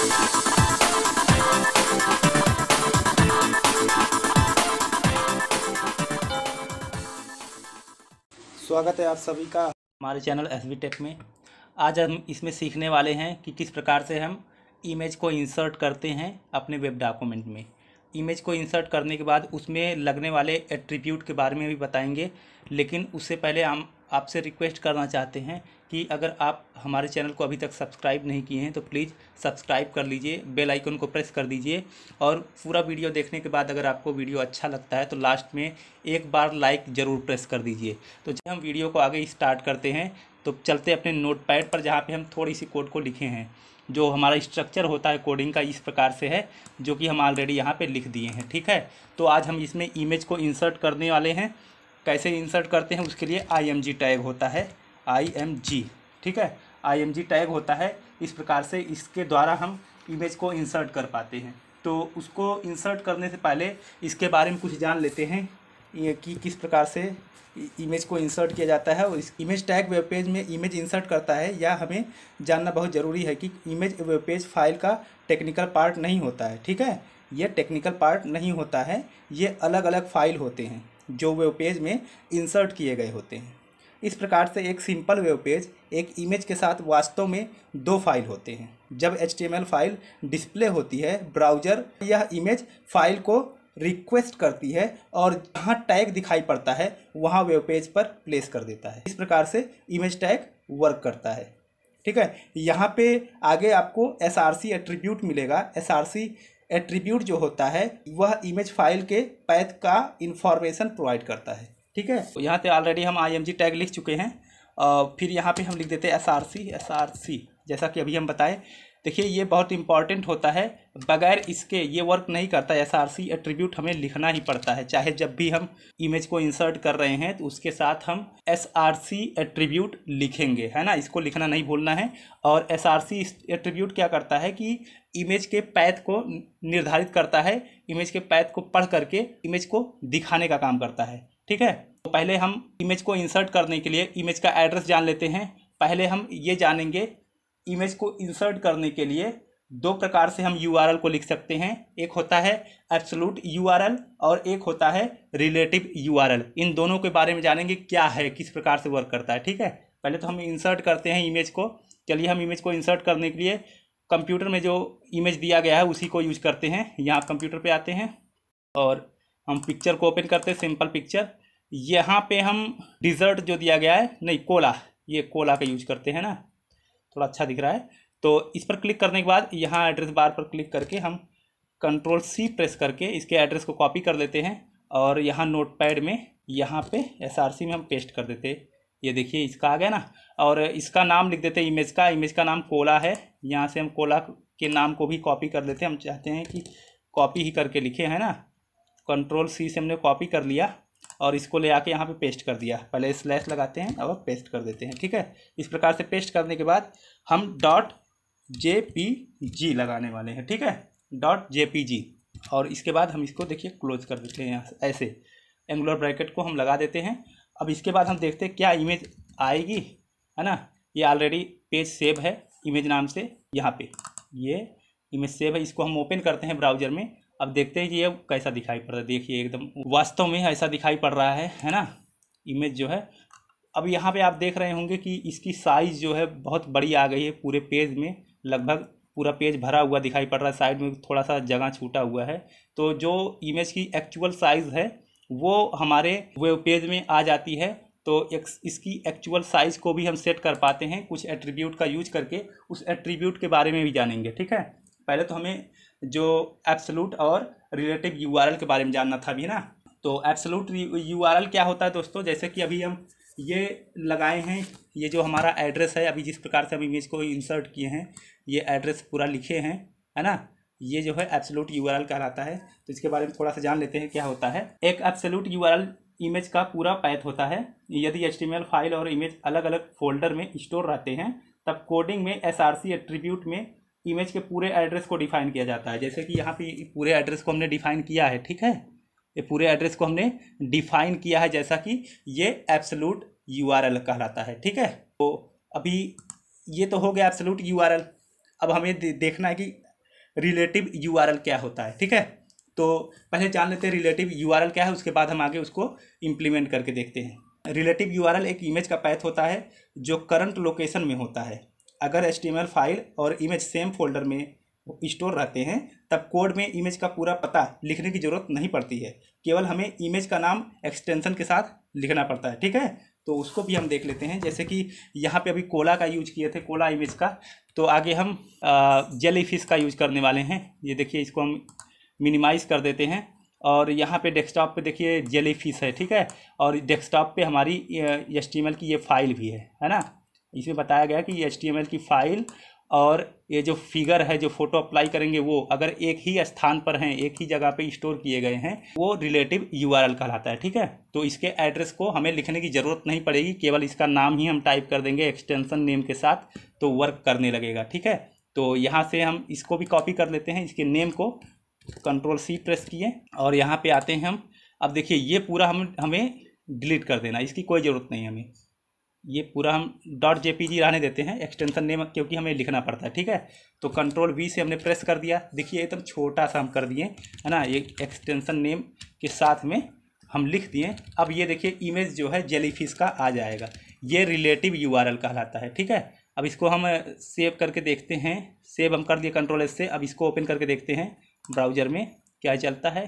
स्वागत है आप सभी का हमारे चैनल एसबी टेक में। आज हम इसमें सीखने वाले हैं कि किस प्रकार से हम इमेज को इंसर्ट करते हैं अपने वेब डॉक्यूमेंट में। इमेज को इंसर्ट करने के बाद उसमें लगने वाले एट्रीब्यूट के बारे में भी बताएंगे, लेकिन उससे पहले हम आपसे रिक्वेस्ट करना चाहते हैं कि अगर आप हमारे चैनल को अभी तक सब्सक्राइब नहीं किए हैं तो प्लीज़ सब्सक्राइब कर लीजिए, बेल आइकन को प्रेस कर दीजिए और पूरा वीडियो देखने के बाद अगर आपको वीडियो अच्छा लगता है तो लास्ट में एक बार लाइक ज़रूर प्रेस कर दीजिए। तो जब हम वीडियो को आगे स्टार्ट करते हैं तो चलते अपने नोटपैड पर, जहाँ पे हम थोड़ी सी कोड को लिखे हैं। जो हमारा स्ट्रक्चर होता है कोडिंग का इस प्रकार से है, जो कि हम ऑलरेडी यहाँ पे लिख दिए हैं। ठीक है, तो आज हम इसमें इमेज को इंसर्ट करने वाले हैं। कैसे इंसर्ट करते हैं उसके लिए IMG टैग होता है, IMG। ठीक है, IMG टैग होता है। इस प्रकार से इसके द्वारा हम इमेज को इंसर्ट कर पाते हैं। तो उसको इंसर्ट करने से पहले इसके बारे में कुछ जान लेते हैं, ये कि किस प्रकार से इमेज को इंसर्ट किया जाता है। और इस इमेज टैग वेब पेज में इमेज इंसर्ट करता है, या हमें जानना बहुत ज़रूरी है कि इमेज वेब पेज फाइल का टेक्निकल पार्ट नहीं होता है। ठीक है, ये टेक्निकल पार्ट नहीं होता है, ये अलग अलग फाइल होते हैं जो वेब पेज में इंसर्ट किए गए होते हैं। इस प्रकार से एक सिंपल वेब पेज एक इमेज के साथ वास्तव में दो फाइल होते हैं। जब HTML फाइल डिस्प्ले होती है, ब्राउज़र यह इमेज फाइल को रिक्वेस्ट करती है और जहाँ टैग दिखाई पड़ता है वहाँ वेब पेज पर प्लेस कर देता है। इस प्रकार से इमेज टैग वर्क करता है। ठीक है, यहाँ पे आगे आपको SRC एट्रीब्यूट मिलेगा। SRC एट्रीब्यूट जो होता है वह इमेज फाइल के पैथ का इंफॉर्मेशन प्रोवाइड करता है। ठीक है, तो यहाँ पे ऑलरेडी हम IMG टैग लिख चुके हैं। फिर यहाँ पे हम लिख देते हैं SRC, जैसा कि अभी हम बताएं। देखिए, ये बहुत इंपॉर्टेंट होता है, बगैर इसके ये वर्क नहीं करता। SRC एट्रीब्यूट हमें लिखना ही पड़ता है, चाहे जब भी हम इमेज को इंसर्ट कर रहे हैं तो उसके साथ हम SRC एट्रीब्यूट लिखेंगे, है ना। इसको लिखना नहीं भूलना है। और SRC एट्रीब्यूट क्या करता है कि इमेज के पैथ को निर्धारित करता है, इमेज के पैथ को पढ़ करके इमेज को दिखाने का काम करता है। ठीक है, तो पहले हम इमेज को इंसर्ट करने के लिए इमेज का एड्रेस जान लेते हैं। पहले हम ये जानेंगे, इमेज को इंसर्ट करने के लिए दो प्रकार से हम URL को लिख सकते हैं। एक होता है एब्सोल्यूट URL और एक होता है रिलेटिव URL। इन दोनों के बारे में जानेंगे क्या है, किस प्रकार से वर्क करता है। ठीक है, पहले तो हम इंसर्ट करते हैं इमेज को। चलिए, हम इमेज को इंसर्ट करने के लिए कंप्यूटर में जो इमेज दिया गया है उसी को यूज करते हैं। यहाँ कंप्यूटर पे आते हैं और हम पिक्चर को ओपन करते हैं, सिंपल पिक्चर। यहाँ पे हम डिज़र्ट जो दिया गया है, नहीं कोला, ये कोला का यूज करते हैं ना, थोड़ा अच्छा दिख रहा है। तो इस पर क्लिक करने के बाद यहाँ एड्रेस बार पर क्लिक करके हम Ctrl+C प्रेस करके इसके एड्रेस को कॉपी कर लेते हैं और यहाँ नोटपैड में यहाँ पे SRC में हम पेस्ट कर देते हैं। ये देखिए, इसका आ गया ना। और इसका नाम लिख देते हैं इमेज का नाम कोला है। यहाँ से हम कोला के नाम को भी कॉपी कर लेते हैं। हम चाहते हैं कि कॉपी ही करके लिखे, है ना। Ctrl+C से हमने कॉपी कर लिया और इसको ले आके यहाँ पे पेस्ट कर दिया। पहले स्लैश लगाते हैं और पेस्ट कर देते हैं। ठीक है, इस प्रकार से पेस्ट करने के बाद हम .jpg लगाने वाले हैं। ठीक है, .jpg, और इसके बाद हम इसको देखिए क्लोज कर देते हैं। यहाँ से ऐसे एंगुलर ब्रैकेट को हम लगा देते हैं। अब इसके बाद हम देखते हैं क्या इमेज आएगी, है ना। ये ऑलरेडी पेज सेव है इमेज नाम से, यहाँ पे ये इमेज सेव है। इसको हम ओपन करते हैं ब्राउजर में। अब देखते हैं कि ये कैसा दिखाई पड़ रहा है। देखिए, एकदम वास्तव में ऐसा दिखाई पड़ रहा है ना, इमेज जो है। अब यहाँ पे आप देख रहे होंगे कि इसकी साइज़ जो है बहुत बड़ी आ गई है। पूरे पेज में लगभग पूरा पेज भरा हुआ दिखाई पड़ रहा है, साइड में थोड़ा सा जगह छूटा हुआ है। तो जो इमेज की एक्चुअल साइज़ है वो हमारे वेब पेज में आ जाती है। तो इसकी एक्चुअल साइज़ को भी हम सेट कर पाते हैं कुछ एट्रीब्यूट का यूज करके। उस एट्रीब्यूट के बारे में भी जानेंगे। ठीक है, पहले तो हमें जो एब्सोल्यूट और रिलेटिव URL के बारे में जानना था भी ना। तो एब्सोल्यूट URL क्या होता है दोस्तों, जैसे कि अभी हम ये लगाए हैं, ये जो हमारा एड्रेस है, अभी जिस प्रकार से हम इमेज को इंसर्ट किए हैं, ये एड्रेस पूरा लिखे हैं, है ना। ये जो है एब्सोल्यूट URL कहलाता है। तो इसके बारे में थोड़ा सा जान लेते हैं क्या होता है। एक एब्सोल्यूट URL इमेज का पूरा पैथ होता है। यदि HTML फाइल और इमेज अलग अलग फोल्डर में स्टोर रहते हैं तब कोडिंग में SRC एट्रीब्यूट में इमेज के पूरे एड्रेस को डिफाइन किया जाता है। जैसे कि यहाँ पे पूरे एड्रेस को हमने डिफाइन किया है। ठीक है, ये पूरे एड्रेस को हमने डिफाइन किया है, जैसा कि ये एब्सोल्यूट URL कहलाता है। ठीक है, तो अभी ये तो हो गया एब्सोल्यूट URL। अब हमें देखना है कि रिलेटिव यूआरएल क्या होता है। ठीक है, तो पहले जान लेते हैं रिलेटिव यूआरएल क्या है, उसके बाद हम आगे उसको इम्प्लीमेंट करके देखते हैं। रिलेटिव यूआरएल एक इमेज का पैथ होता है जो करंट लोकेशन में होता है। अगर HTML फाइल और इमेज सेम फोल्डर में स्टोर रहते हैं तब कोड में इमेज का पूरा पता लिखने की ज़रूरत नहीं पड़ती है, केवल हमें इमेज का नाम एक्सटेंशन के साथ लिखना पड़ता है। ठीक है, तो उसको भी हम देख लेते हैं। जैसे कि यहाँ पे अभी कोला का यूज किए थे, कोला इमेज का, तो आगे हम जेलीफिश का यूज करने वाले हैं। ये देखिए, इसको हम मिनिमाइज़ कर देते हैं और यहाँ पे डेस्कटॉप पे देखिए जेलीफिश है। ठीक है, और डेस्कटॉप पे हमारी HTML की ये फाइल भी है ना। इसमें बताया गया कि ये HTML की फाइल और ये जो फिगर है, जो फोटो अप्लाई करेंगे, वो अगर एक ही स्थान पर हैं, एक ही जगह पे स्टोर किए गए हैं, वो रिलेटिव यूआरएल कहलाता है। ठीक है, तो इसके एड्रेस को हमें लिखने की ज़रूरत नहीं पड़ेगी, केवल इसका नाम ही हम टाइप कर देंगे एक्सटेंशन नेम के साथ, तो वर्क करने लगेगा। ठीक है, तो यहाँ से हम इसको भी कॉपी कर लेते हैं, इसके नेम को Ctrl+C प्रेस किए और यहाँ पे आते हैं हम। अब देखिए, ये पूरा हमें डिलीट कर देना, इसकी कोई ज़रूरत नहीं हमें। ये पूरा हम .jpg रहने देते हैं, एक्सटेंशन नेम क्योंकि हमें लिखना पड़ता है। ठीक है, तो Ctrl+V से हमने प्रेस कर दिया। देखिए एकदम छोटा सा हम कर दिए, है ना, ये एक्सटेंशन नेम के साथ में हम लिख दिए। अब ये देखिए इमेज जो है जेलीफिश का आ जाएगा, ये रिलेटिव यूआरएल कहलाता है। ठीक है, अब इसको हम सेव करके देखते हैं। सेव हम कर दिए Ctrl+S से। अब इसको ओपन करके देखते हैं ब्राउज़र में क्या चलता है।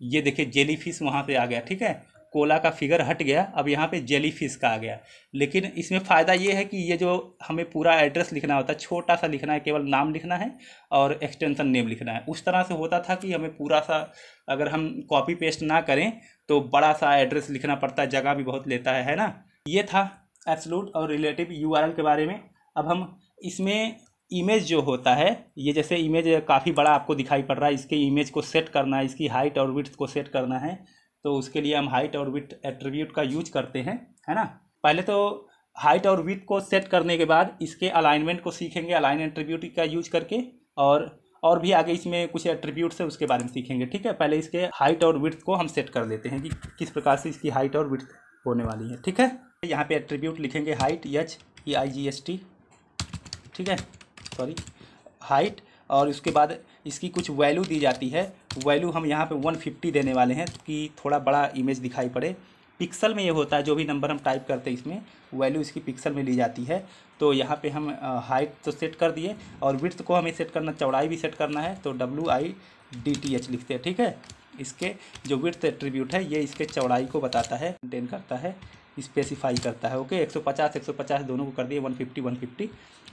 ये देखिए जेलीफिश वहाँ पे आ गया। ठीक है, कोला का फिगर हट गया, अब यहाँ पे जेलीफिश का आ गया। लेकिन इसमें फ़ायदा ये है कि ये जो हमें पूरा एड्रेस लिखना होता है, छोटा सा लिखना है, केवल नाम लिखना है और एक्सटेंशन नेम लिखना है। उस तरह से होता था कि हमें पूरा सा, अगर हम कॉपी पेस्ट ना करें तो बड़ा सा एड्रेस लिखना पड़ता है, जगह भी बहुत लेता है ना। ये था एब्सोल्यूट और रिलेटिव यूआरएल के बारे में। अब हम इसमें इमेज जो होता है, ये जैसे इमेज काफ़ी बड़ा आपको दिखाई पड़ रहा है, इसके इमेज को सेट करना है, इसकी हाइट और विड्थ को सेट करना है, तो उसके लिए हम हाइट और विड्थ एट्रीब्यूट का यूज करते हैं, है ना। पहले तो हाइट और विड्थ को सेट करने के बाद इसके अलाइनमेंट को सीखेंगे, अलाइन एट्रीब्यूट का यूज करके, और भी आगे इसमें कुछ एट्रीब्यूट्स है उसके बारे में सीखेंगे। ठीक है, पहले इसके हाइट और विड्थ को हम सेट कर देते हैं कि किस प्रकार से इसकी हाइट और विड्थ होने वाली है। ठीक है, यहाँ पे एट्रीब्यूट लिखेंगे हाइट, HEIGHT। ठीक है, सॉरी, हाइट, और उसके बाद इसकी कुछ वैल्यू दी जाती है। वैल्यू हम यहाँ पे 150 देने वाले हैं कि थोड़ा बड़ा इमेज दिखाई पड़े। पिक्सल में ये होता है, जो भी नंबर हम टाइप करते हैं इसमें वैल्यू इसकी पिक्सल में ली जाती है। तो यहाँ पे हम हाइट तो सेट कर दिए और विड्थ को हमें सेट करना, चौड़ाई भी सेट करना है, तो WIDTH लिखते हैं। ठीक है, इसके जो विड्थ एट्रीब्यूट है ये इसके चौड़ाई को बताता है, मेंटेन करता है, स्पेसिफाई करता है। ओके, 150 दोनों को कर दिए 150।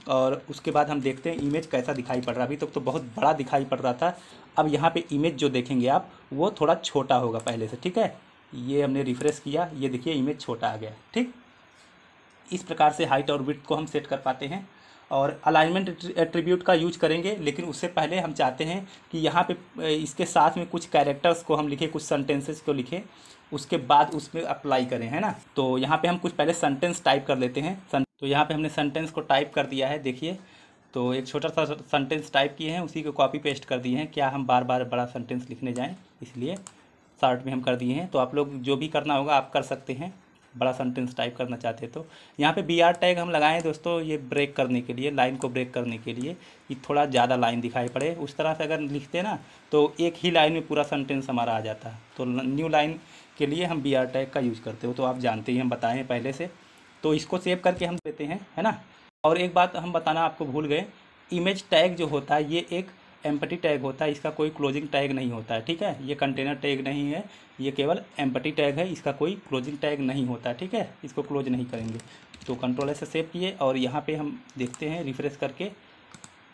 और उसके बाद हम देखते हैं इमेज कैसा दिखाई पड़ रहा है। अभी तक तो बहुत बड़ा दिखाई पड़ रहा था, अब यहाँ पे इमेज जो देखेंगे आप वो थोड़ा छोटा होगा पहले से। ठीक है, ये हमने रिफ्रेश किया, ये देखिए इमेज छोटा आ गया। ठीक, इस प्रकार से हाइट और विड्थ को हम सेट कर पाते हैं। और अलाइनमेंट एट्रीब्यूट का यूज करेंगे, लेकिन उससे पहले हम चाहते हैं कि यहाँ पे इसके साथ में कुछ कैरेक्टर्स को हम लिखें, कुछ सेंटेंसेस को लिखें, उसके बाद उसमें अप्लाई करें, है ना। तो यहाँ पे हम कुछ पहले सेंटेंस टाइप कर लेते हैं। तो यहाँ पे हमने सेंटेंस को टाइप कर दिया है, देखिए, तो एक छोटा सा सेंटेंस टाइप किए हैं, उसी को कॉपी पेस्ट कर दिए हैं। क्या हम बार बार बड़ा सेंटेंस लिखने जाएँ, इसलिए शॉर्ट में हम कर दिए हैं। तो आप लोग जो भी करना होगा आप कर सकते हैं, बड़ा सेंटेंस टाइप करना चाहते हैं तो। यहाँ पे BR टैग हम लगाएं दोस्तों, ये ब्रेक करने के लिए, लाइन को ब्रेक करने के लिए, कि थोड़ा ज़्यादा लाइन दिखाई पड़े। उस तरह से अगर लिखते हैं ना तो एक ही लाइन में पूरा सेंटेंस हमारा आ जाता है। तो न्यू लाइन के लिए हम BR टैग का यूज़ करते हो, तो आप जानते ही, हम बताए हैं पहले से। तो इसको सेव करके हम देते हैं, है ना। और एक बात हम बताना आपको भूल गए, इमेज टैग जो होता है ये एक एम्पटी टैग होता है, इसका कोई क्लोजिंग टैग नहीं होता है। ठीक है, ये कंटेनर टैग नहीं है, ये केवल एम्पटी टैग है, इसका कोई क्लोजिंग टैग नहीं होता है। ठीक है, इसको क्लोज नहीं करेंगे। तो Ctrl+S से सेव किए और यहाँ पे हम देखते हैं रिफ्रेश करके,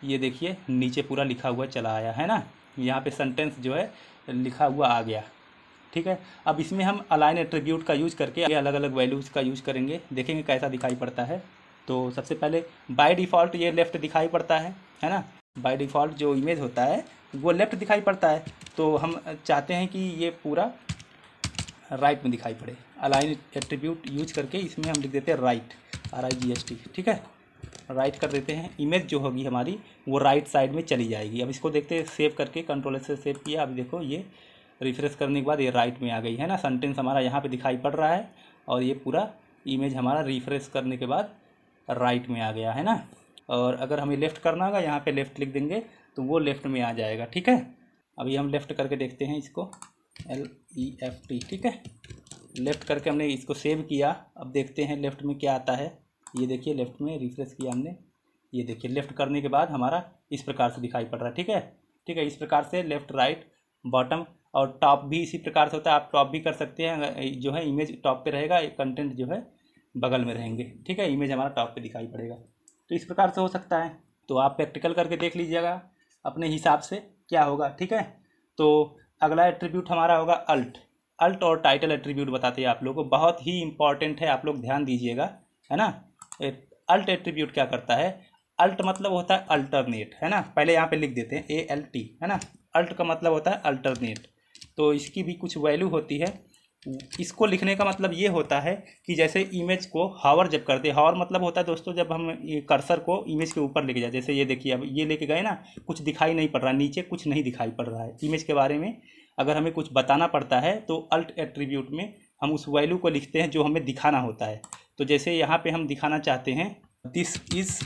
ये देखिए नीचे पूरा लिखा हुआ चला आया है ना, यहाँ पे सेंटेंस जो है लिखा हुआ आ गया। ठीक है, अब इसमें हम अलाइन एट्रीब्यूट का यूज़ करके अलग अलग वैल्यूज़ का यूज़ करेंगे, देखेंगे कैसा दिखाई पड़ता है। तो सबसे पहले बाय डिफ़ॉल्ट ये लेफ़्ट दिखाई पड़ता है ना। बाय डिफ़ॉल्ट जो इमेज होता है वो लेफ़्ट दिखाई पड़ता है, तो हम चाहते हैं कि ये पूरा राइट में दिखाई पड़े। अलाइन एट्रीब्यूट यूज करके इसमें हम लिख देते हैं राइट, RIGHT। ठीक है, राइट कर देते हैं, इमेज जो होगी हमारी वो राइट साइड में चली जाएगी। अब इसको देखते हैं, सेव करके Ctrl+S से सेव किया। अब देखो ये रिफ्रेश करने के बाद ये राइट में आ गई है ना, सेंटेंस हमारा यहाँ पे दिखाई पड़ रहा है और ये पूरा इमेज हमारा रिफ्रेश करने के बाद राइट में आ गया है ना। और अगर हमें लेफ़्ट करना होगा यहाँ पे लेफ़्ट लिख देंगे तो वो लेफ़्ट में आ जाएगा। ठीक है, अभी हम लेफ़्ट करके देखते हैं इसको, LEFT। ठीक है, लेफ़्ट करके हमने इसको सेव किया। अब देखते हैं लेफ़्ट में क्या आता है। ये देखिए लेफ़्ट में रिफ्रेश किया हमने, ये देखिए लेफ़्ट करने के बाद हमारा इस प्रकार से दिखाई पड़ रहा है। ठीक है, ठीक है, इस प्रकार से लेफ़्ट राइट बॉटम और टॉप भी इसी प्रकार से होता है। आप टॉप भी कर सकते हैं, जो है इमेज टॉप पे रहेगा, कंटेंट जो है बगल में रहेंगे। ठीक है, इमेज हमारा टॉप पे दिखाई पड़ेगा। तो इस प्रकार से हो सकता है, तो आप प्रैक्टिकल करके देख लीजिएगा अपने हिसाब से क्या होगा। ठीक है, तो अगला एट्रीब्यूट हमारा होगा अल्ट और टाइटल एट्रीब्यूट बताते हैं आप लोगों को, बहुत ही इंपॉर्टेंट है, आप लोग ध्यान दीजिएगा, है ना। अल्ट एट्रीब्यूट क्या करता है, अल्ट मतलब होता है अल्टरनेट, है ना, पहले यहाँ पे लिख देते हैं ALT, है ना। अल्ट का मतलब होता है अल्टरनेट, तो इसकी भी कुछ वैल्यू होती है। इसको लिखने का मतलब ये होता है कि जैसे इमेज को हावर जब करते हैं, हावर मतलब होता है दोस्तों जब हम ये कर्सर को इमेज के ऊपर लेके जाए, जैसे ये देखिए अब ये लेके गए ना, कुछ दिखाई नहीं पड़ रहा, नीचे कुछ नहीं दिखाई पड़ रहा है इमेज के बारे में। अगर हमें कुछ बताना पड़ता है तो अल्ट एट्रीब्यूट में हम उस वैल्यू को लिखते हैं जो हमें दिखाना होता है। तो जैसे यहाँ पे हम दिखाना चाहते हैं this is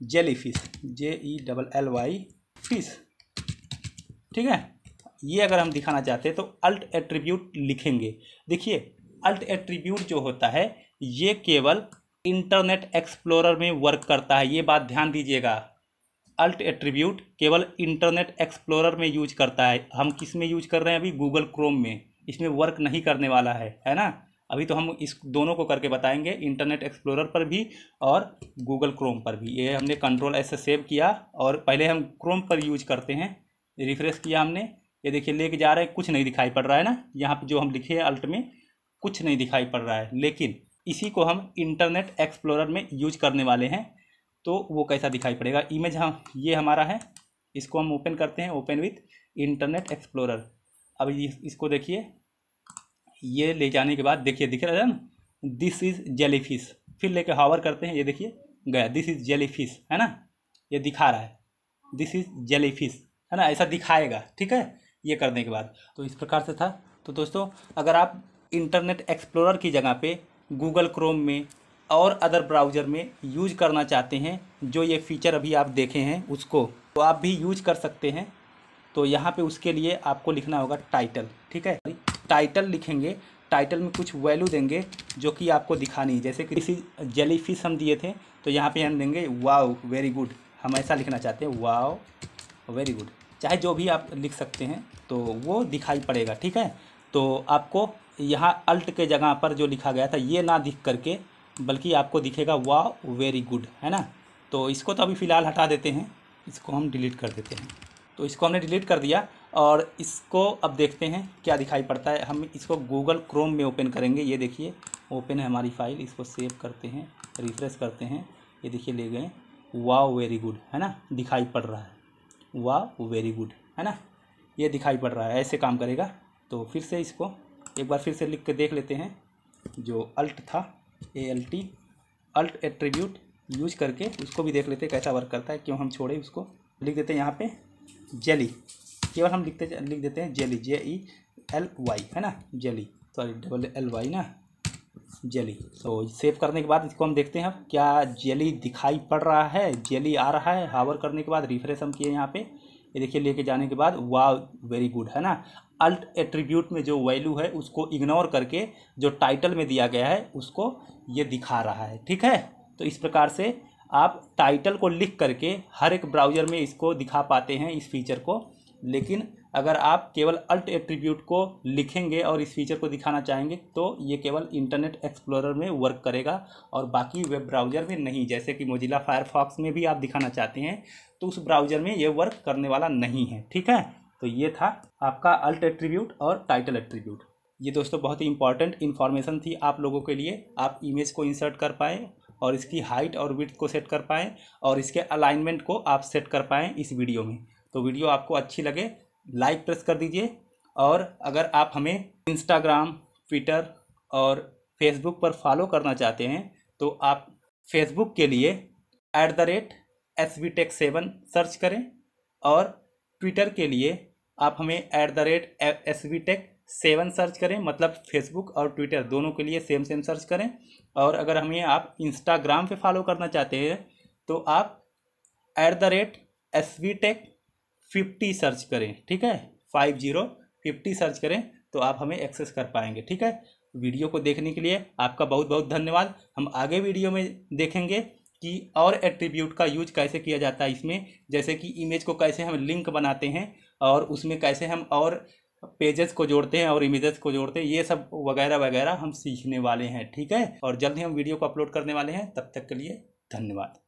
jellyfish, JELLY fish. ठीक है, ये अगर हम दिखाना चाहते हैं तो अल्ट एट्रीब्यूट लिखेंगे। देखिए अल्ट एट्रीब्यूट जो होता है ये केवल इंटरनेट एक्सप्लोरर में वर्क करता है, ये बात ध्यान दीजिएगा। अल्ट एट्रीब्यूट केवल इंटरनेट एक्सप्लोरर में यूज करता है। हम किस में यूज कर रहे हैं अभी, गूगल क्रोम में, इसमें वर्क नहीं करने वाला है ना। अभी तो हम इस दोनों को करके बताएंगे, इंटरनेट एक्सप्लोरर पर भी और गूगल क्रोम पर भी। ये हमने Ctrl+S से सेव किया और पहले हम क्रोम पर यूज करते हैं, रिफ्रेश किया हमने, ये देखिए लेके जा रहे हैं, कुछ नहीं दिखाई पड़ रहा है ना, यहाँ पे जो हम लिखे हैं अल्ट में कुछ नहीं दिखाई पड़ रहा है। लेकिन इसी को हम इंटरनेट एक्सप्लोरर में यूज करने वाले हैं तो वो कैसा दिखाई पड़ेगा। इमेज हम ये हमारा है, इसको हम ओपन करते हैं, ओपन विथ इंटरनेट एक्सप्लोरर। अब इसको देखिए, ये ले जाने के बाद देखिए दिख रहा है ना, दिस इज जेलीफिश, फिर लेके हावर करते हैं, ये देखिए गया, दिस इज जेलीफिश, है ना, ये दिखा रहा है दिस इज जेलीफिश, है ना, ऐसा दिखाएगा। ठीक है, ये करने के बाद तो इस प्रकार से था। तो दोस्तों अगर आप इंटरनेट एक्सप्लोरर की जगह पे गूगल क्रोम में और अदर ब्राउज़र में यूज करना चाहते हैं जो ये फीचर अभी आप देखे हैं उसको, तो आप भी यूज कर सकते हैं। तो यहाँ पे उसके लिए आपको लिखना होगा टाइटल। ठीक है, टाइटल लिखेंगे, टाइटल में कुछ वैल्यू देंगे जो कि आपको दिखानी है। जैसे कि किसी जेलीफिश हम दिए थे तो यहाँ पे हम देंगे वाओ वेरी गुड, हम ऐसा लिखना चाहते हैं वाओ वेरी गुड, चाहे जो भी आप लिख सकते हैं तो वो दिखाई पड़ेगा। ठीक है, तो आपको यहाँ अल्ट के जगह पर जो लिखा गया था ये ना दिख करके बल्कि आपको दिखेगा वाओ वेरी गुड, है ना। तो इसको तो अभी फ़िलहाल हटा देते हैं, इसको हम डिलीट कर देते हैं। तो इसको हमने डिलीट कर दिया और इसको अब देखते हैं क्या दिखाई पड़ता है। हम इसको गूगल क्रोम में ओपन करेंगे, ये देखिए ओपन है हमारी फाइल, इसको सेव करते हैं, रिफ्रेश करते हैं, ये देखिए ले गए, वाओ वेरी गुड, है ना, दिखाई पड़ रहा है वाओ वेरी गुड, है ना, ये दिखाई पड़ रहा है, ऐसे काम करेगा। तो फिर से इसको एक बार फिर से लिख के देख लेते हैं, जो अल्ट था ALT, अल्ट एट्रीब्यूट यूज करके उसको भी देख लेते हैं कैसा वर्क करता है, क्यों हम छोड़े उसको। लिख देते हैं यहाँ पे जेली, केवल हम लिख देते हैं जेली, JELY, है ना, जेली, सॉरी LY ना, जेली। तो सेव करने के बाद इसको हम देखते हैं अब क्या जेली दिखाई पड़ रहा है, जेली आ रहा है। हावर करने के बाद रिफ्रेश हम किए यहाँ पे, ये देखिए लेके जाने के बाद वाओ वेरी गुड, है ना। अल्ट एट्रीब्यूट में जो वैल्यू है उसको इग्नोर करके जो टाइटल में दिया गया है उसको ये दिखा रहा है। ठीक है, तो इस प्रकार से आप टाइटल को लिख करके हर एक ब्राउज़र में इसको दिखा पाते हैं इस फीचर को। लेकिन अगर आप केवल अल्ट एट्रीब्यूट को लिखेंगे और इस फीचर को दिखाना चाहेंगे तो ये केवल इंटरनेट एक्सप्लोरर में वर्क करेगा और बाकी वेब ब्राउज़र में नहीं। जैसे कि मोजिला फायरफॉक्स में भी आप दिखाना चाहते हैं तो उस ब्राउज़र में ये वर्क करने वाला नहीं है। ठीक है, तो ये था आपका अल्ट एट्रीब्यूट और टाइटल एट्रीब्यूट। ये दोस्तों बहुत ही इंपॉर्टेंट इन्फॉर्मेशन थी आप लोगों के लिए, आप इमेज को इंसर्ट कर पाएँ और इसकी हाइट और विड्थ को सेट कर पाएँ और इसके अलाइनमेंट को आप सेट कर पाएँ इस वीडियो में। तो वीडियो आपको अच्छी लगे लाइक प्रेस कर दीजिए, और अगर आप हमें इंस्टाग्राम, ट्विटर और फेसबुक पर फॉलो करना चाहते हैं तो आप फेसबुक के लिए @svtech7 सर्च करें और ट्विटर के लिए आप हमें @svtech7 सर्च करें, मतलब फेसबुक और ट्विटर दोनों के लिए सेम सर्च करें। और अगर हमें आप इंस्टाग्राम पे फॉलो करना चाहते हैं तो आप @svtech50 सर्च करें, ठीक है, 50 सर्च करें तो आप हमें एक्सेस कर पाएंगे, ठीक है। वीडियो को देखने के लिए आपका बहुत बहुत धन्यवाद। हम आगे वीडियो में देखेंगे कि और एट्रीब्यूट का यूज कैसे किया जाता है इसमें, जैसे कि इमेज को कैसे हम लिंक बनाते हैं और उसमें कैसे हम और पेजेस को जोड़ते हैं और इमेजेस को जोड़ते हैं, ये सब वगैरह वगैरह हम सीखने वाले हैं, ठीक है। और जल्द ही हम वीडियो को अपलोड करने वाले हैं। तब तक के लिए धन्यवाद।